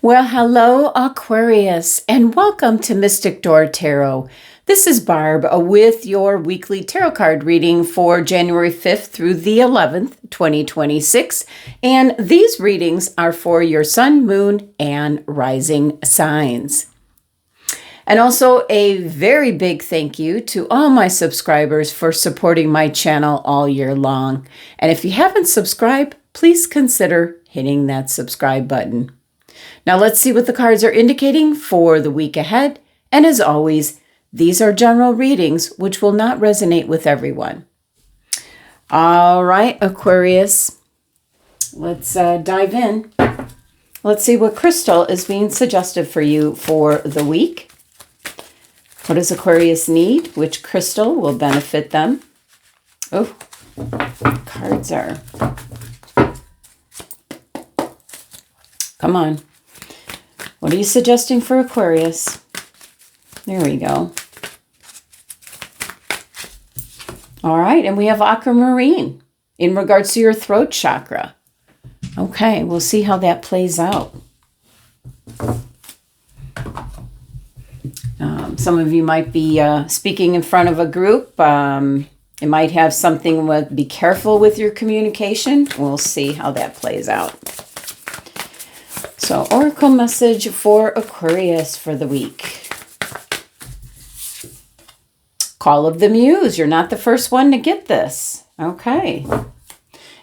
Well, hello, Aquarius, and welcome to Mystic Door Tarot. This is Barb with your weekly tarot card reading for January 5th through the 11th, 2026. And these readings are for your sun, moon, and rising signs. And also a very big thank you to all my subscribers for supporting my channel all year long. And if you haven't subscribed, please consider hitting that subscribe button. Now let's see what the cards are indicating for the week ahead. And as always, these are general readings which will not resonate with everyone. All right, Aquarius, let's dive in. Let's see what crystal is being suggested for you for the week. What does Aquarius need? Which crystal will benefit them? Oh, cards are... Come on. What are you suggesting for Aquarius? There we go. All right, and we have aquamarine in regards to your throat chakra. Okay, we'll see how that plays out. Some of you might be speaking in front of a group. It might have something with be careful with your communication. We'll see how that plays out. So, oracle message for Aquarius for the week. Call of the Muse. You're not the first one to get this. Okay.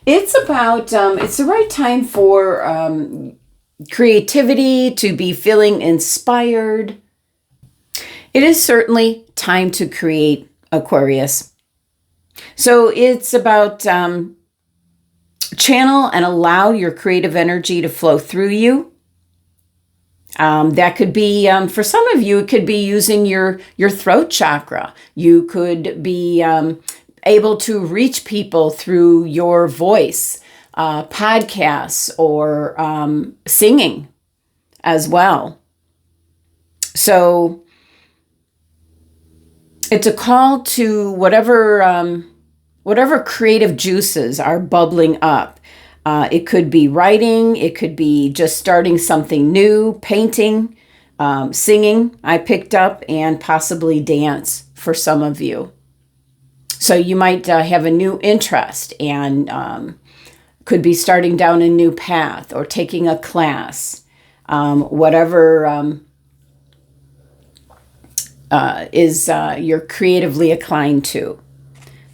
It's about, it's the right time for creativity, to be feeling inspired. It is certainly time to create, Aquarius. So it's about channel and allow your creative energy to flow through you. That could be, for some of you, it could be using your throat chakra. You could be able to reach people through your voice, podcasts, or singing as well. So it's a call to whatever creative juices are bubbling up. It could be writing. It could be just starting something new, painting, singing, I picked up, and possibly dance for some of you. So you might have a new interest and could be starting down a new path or taking a class, whatever is you're creatively inclined to.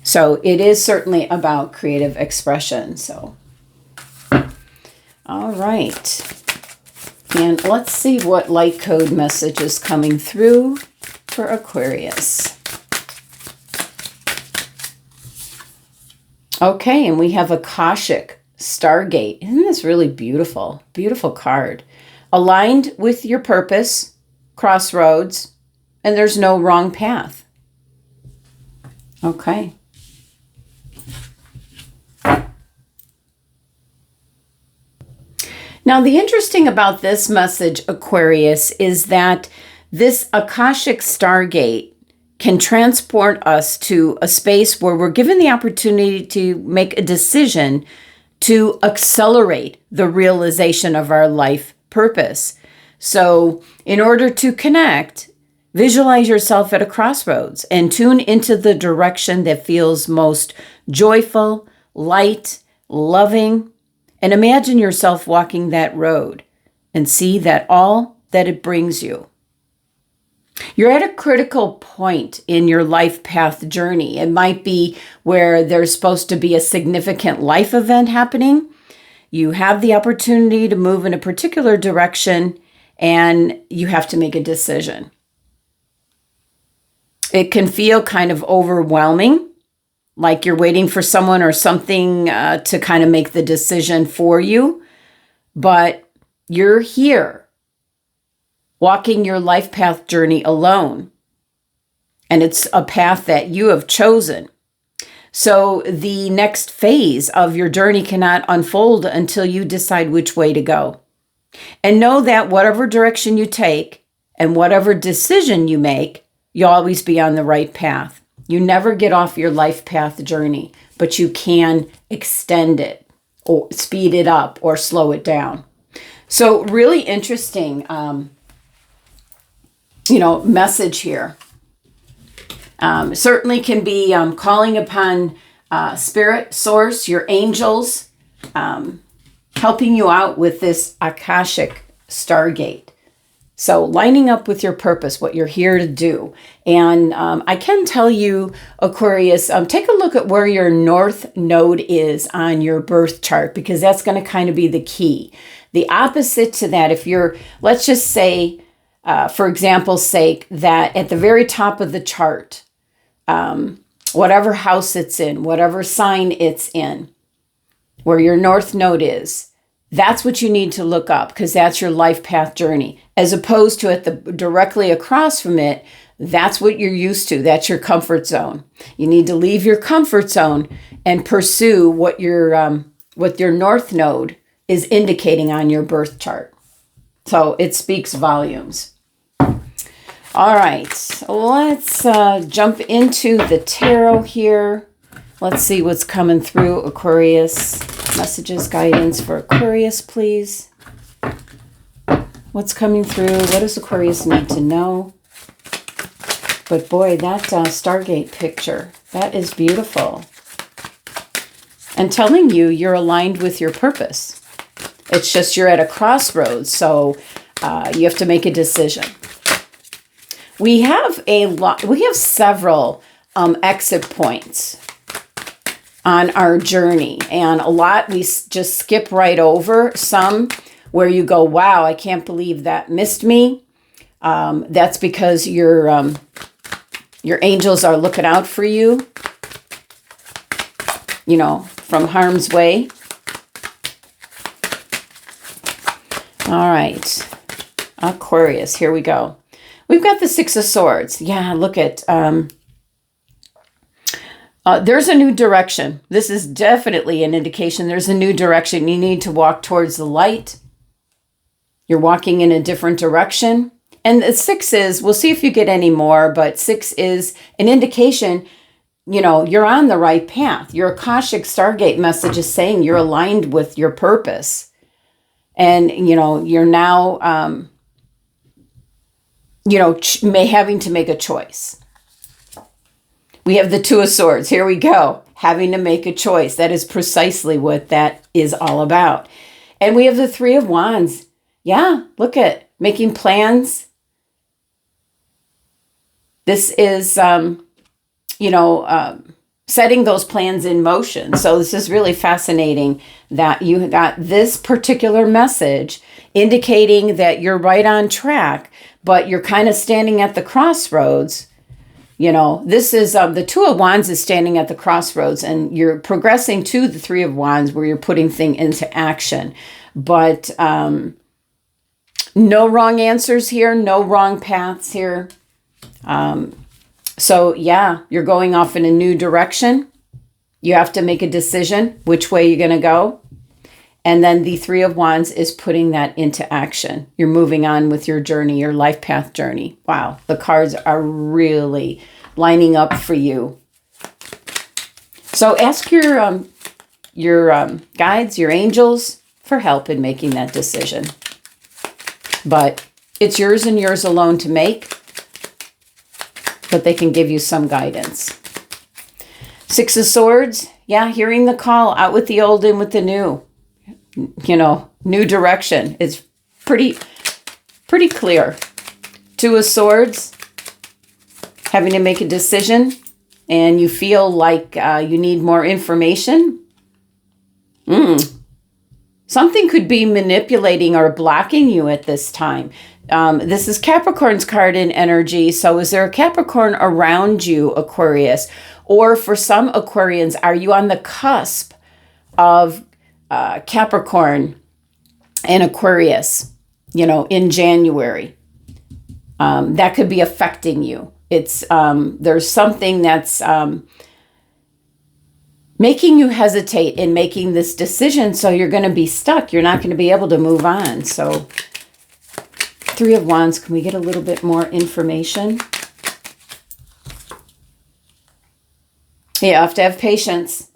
So it is certainly about creative expression. So, all right. And let's see what light code message is coming through for Aquarius. Okay, and we have Akashic Stargate. Isn't this really beautiful? Beautiful card. Aligned with your purpose, crossroads, and there's no wrong path. Okay. Now, the interesting about this message, Aquarius, is that this Akashic Stargate can transport us to a space where we're given the opportunity to make a decision to accelerate the realization of our life purpose. So, in order to connect, visualize yourself at a crossroads and tune into the direction that feels most joyful, light, loving, and imagine yourself walking that road and see that all that it brings you. You're at a critical point in your life path journey. It might be where there's supposed to be a significant life event happening. You have the opportunity to move in a particular direction and you have to make a decision. It can feel kind of overwhelming, like you're waiting for someone or something to kind of make the decision for you. But you're here, walking your life path journey alone. And it's a path that you have chosen. So the next phase of your journey cannot unfold until you decide which way to go. And know that whatever direction you take and whatever decision you make, you'll always be on the right path. You never get off your life path journey, but you can extend it or speed it up or slow it down. So really interesting, message here. Certainly can be calling upon spirit, source, your angels, helping you out with this Akashic Stargate. So lining up with your purpose, what you're here to do. And I can tell you, Aquarius, take a look at where your north node is on your birth chart, because that's going to kind of be the key. The opposite to that, if you're, let's just say, for example's sake, that at the very top of the chart, whatever house it's in, whatever sign it's in, where your north node is, that's what you need to look up, because that's your life path journey, as opposed to directly across from it. That's what you're used to. That's your comfort zone. You need to leave your comfort zone and pursue what your north node is indicating on your birth chart. So it speaks volumes. All right, let's jump into the tarot here. Let's see what's coming through, Aquarius. Messages, guidance for Aquarius, please. What's coming through? What does Aquarius need to know? But boy, that Stargate picture, that is beautiful. And telling you you're aligned with your purpose. It's just you're at a crossroads, so you have to make a decision. We have several exit points on our journey, and a lot we just skip right over. Some where you go, wow, I can't believe that missed me. That's because your angels are looking out for you, from harm's way. All right, Aquarius, here we go. We've got the Six of Swords. Yeah, look at, there's a new direction. This is definitely an indication there's a new direction. You need to walk towards the light. You're walking in a different direction. And the 6 is, we'll see if you get any more, but 6 is an indication, you're on the right path. Your Akashic Stargate message is saying you're aligned with your purpose. And, you're now, having to make a choice. We have the Two of Swords. Here we go. Having to make a choice. That is precisely what that is all about. And we have the Three of Wands. Yeah, look at making plans. This is, setting those plans in motion. So this is really fascinating that you got this particular message indicating that you're right on track, but you're kind of standing at the crossroads. This is the Two of Wands is standing at the crossroads, and you're progressing to the Three of Wands where you're putting things into action. But no wrong answers here, no wrong paths here. So yeah, you're going off in a new direction. You have to make a decision which way you're going to go. And then the Three of Wands is putting that into action. You're moving on with your journey, your life path journey. Wow, the cards are really lining up for you. So ask your guides, your angels, for help in making that decision. But it's yours and yours alone to make. But they can give you some guidance. Six of Swords, yeah, hearing the call, out with the old, in with the new. New direction. It's pretty clear. Two of Swords, having to make a decision, and you feel like you need more information. Something could be manipulating or blocking you at this time. This is Capricorn's card in energy. So is there a Capricorn around you, Aquarius? Or for some Aquarians, are you on the cusp of Capricorn and Aquarius, in January? That could be affecting you. It's there's something that's making you hesitate in making this decision. So you're going to be stuck. You're not going to be able to move on. So Three of Wands, can we get a little bit more information? You have to have patience.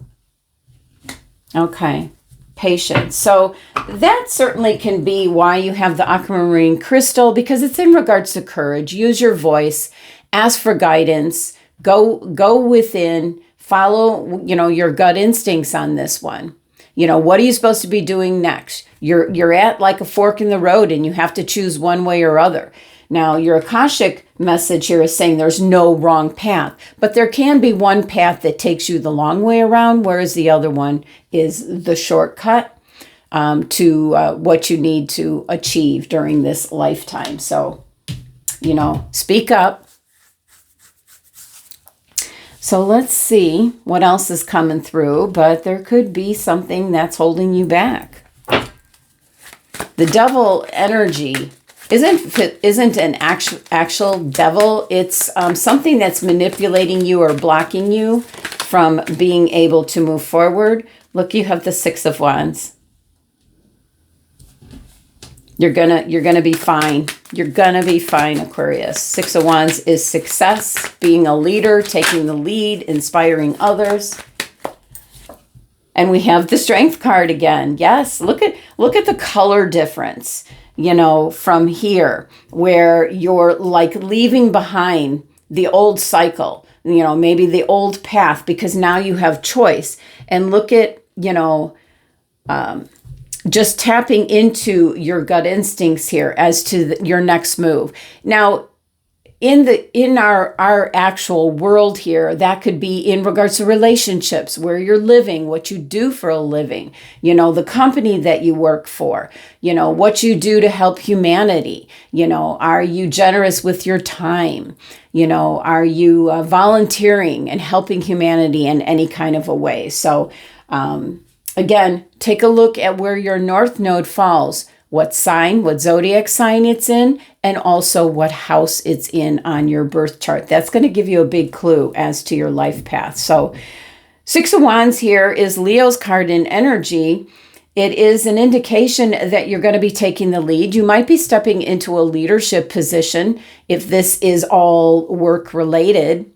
Okay. patience. So that certainly can be why you have the aquamarine crystal, because it's in regards to courage. Use your voice, ask for guidance, go within, follow, your gut instincts on this one. What are you supposed to be doing next? You're at like a fork in the road and you have to choose one way or other. Now, your Akashic message here is saying there's no wrong path, but there can be one path that takes you the long way around, whereas the other one is the shortcut to what you need to achieve during this lifetime. So, speak up. So let's see what else is coming through, but there could be something that's holding you back. The devil energy isn't an actual devil. It's something that's manipulating you or blocking you from being able to move forward. Look, you have the Six of Wands. You're gonna be fine. You're gonna be fine, Aquarius. Six of Wands is success, being a leader, taking the lead, inspiring others. And we have the Strength card again. Yes, look at the color difference, from here, where you're like leaving behind the old cycle, maybe the old path, because now you have choice. And look at, just tapping into your gut instincts here as to your next move. Now, in our actual world here, that could be in regards to relationships, where you're living, what you do for a living, the company that you work for, what you do to help humanity. Are you generous with your time? Are you volunteering and helping humanity in any kind of a way? So, again, take a look at where your North Node falls, what sign, what zodiac sign it's in, and also what house it's in on your birth chart. That's going to give you a big clue as to your life path. So Six of Wands here is Leo's card in energy. It is an indication that you're going to be taking the lead. You might be stepping into a leadership position if this is all work related.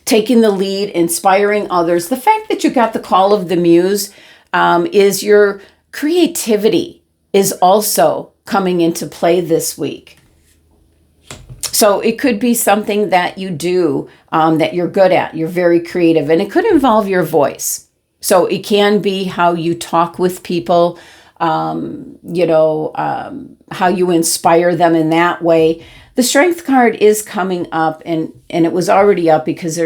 Taking the lead, inspiring others. The fact that you got the call of the muse is your creativity is also coming into play this week. So it could be something that you do that you're good at. You're very creative, and it could involve your voice. So it can be how you talk with people, how you inspire them in that way. The Strength card is coming up, and it was already up because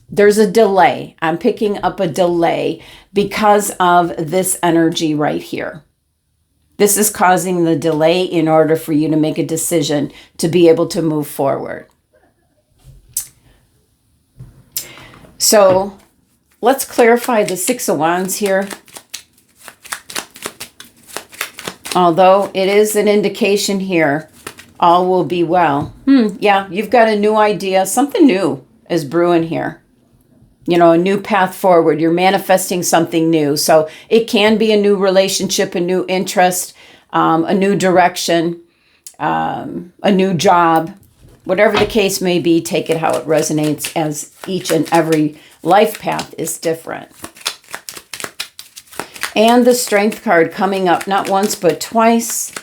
there's a delay. I'm picking up a delay because of this energy right here. This is causing the delay in order for you to make a decision to be able to move forward. So let's clarify the Six of Wands here. Although it is an indication here, all will be well. Yeah, you've got a new idea. Something new is brewing here. A new path forward. You're manifesting something new. So it can be a new relationship, a new interest, a new direction, a new job. Whatever the case may be, take it how it resonates, as each and every life path is different. And the Strength card coming up not once but twice,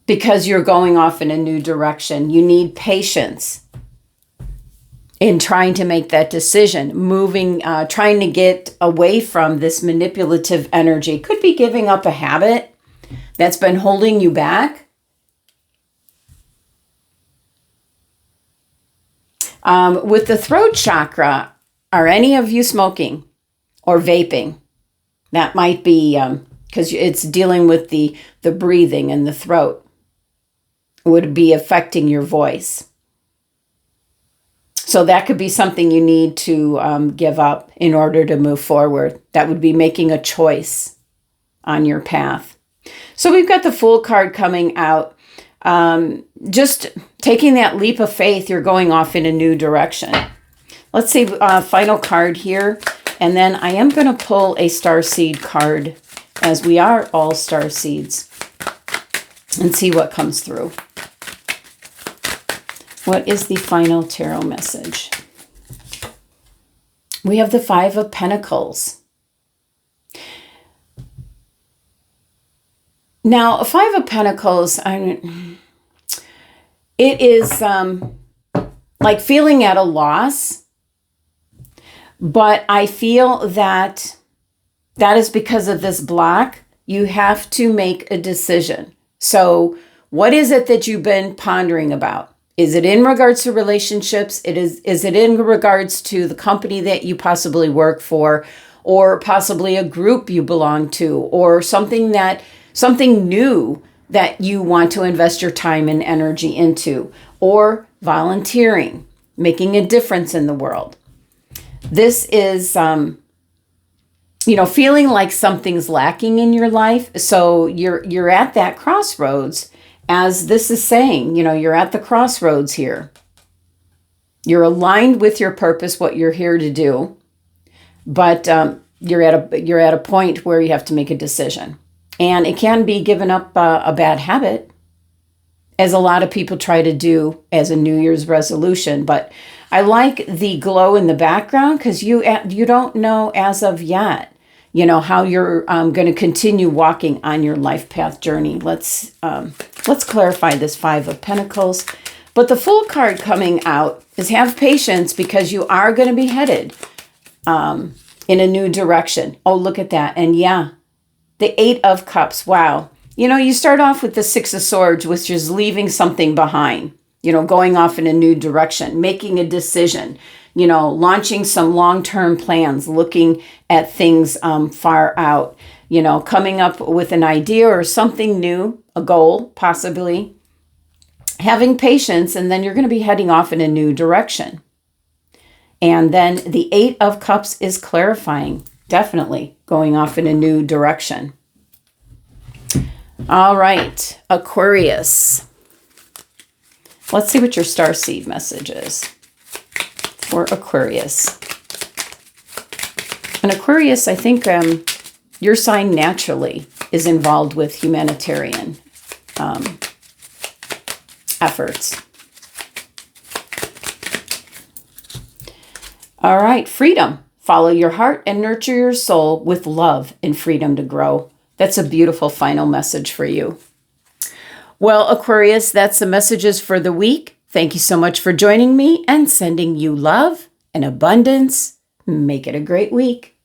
because you're going off in a new direction. You need patience in trying to make that decision, trying to get away from this manipulative energy. Could be giving up a habit that's been holding you back. With the throat chakra, are any of you smoking or vaping? That might be because it's dealing with the breathing and the throat. It would be affecting your voice. So that could be something you need to give up in order to move forward. That would be making a choice on your path. So we've got the Fool card coming out. Just taking that leap of faith, you're going off in a new direction. Let's see, final card here. And then I am going to pull a Starseed card, as we are all Starseeds, and see what comes through. What is the final tarot message? we have the Five of Pentacles. Now, a Five of Pentacles, it is like feeling at a loss, but I feel that is because of this block. You have to make a decision. So what is it that you've been pondering about? Is it in regards to relationships? Is it in regards to the company that you possibly work for, or possibly a group you belong to, or something new that you want to invest your time and energy into, or volunteering, making a difference in the world? This is, feeling like something's lacking in your life. So you're at that crossroads. As this is saying, you're at the crossroads here. You're aligned with your purpose, what you're here to do, but you're at a point where you have to make a decision, and it can be giving up a bad habit, as a lot of people try to do as a New Year's resolution. But I like the glow in the background, because you don't know as of yet, how you're going to continue walking on your life path journey. Let's clarify this Five of Pentacles. But the Fool card coming out is have patience, because you are going to be headed in a new direction. Oh, look at that. And yeah, the Eight of Cups. Wow. You start off with the Six of Swords, which is leaving something behind, going off in a new direction, making a decision, launching some long-term plans, looking at things far out, coming up with an idea or something new, a goal, possibly, having patience, and then you're going to be heading off in a new direction. And then the Eight of Cups is clarifying, definitely going off in a new direction. All right, Aquarius. Let's see what your starseed message is for Aquarius. And Aquarius, I think your sign naturally is involved with humanitarian efforts. All right, freedom. Follow your heart and nurture your soul with love and freedom to grow. That's a beautiful final message for you. Well, Aquarius, that's the messages for the week. Thank you so much for joining me and sending you love and abundance. Make it a great week.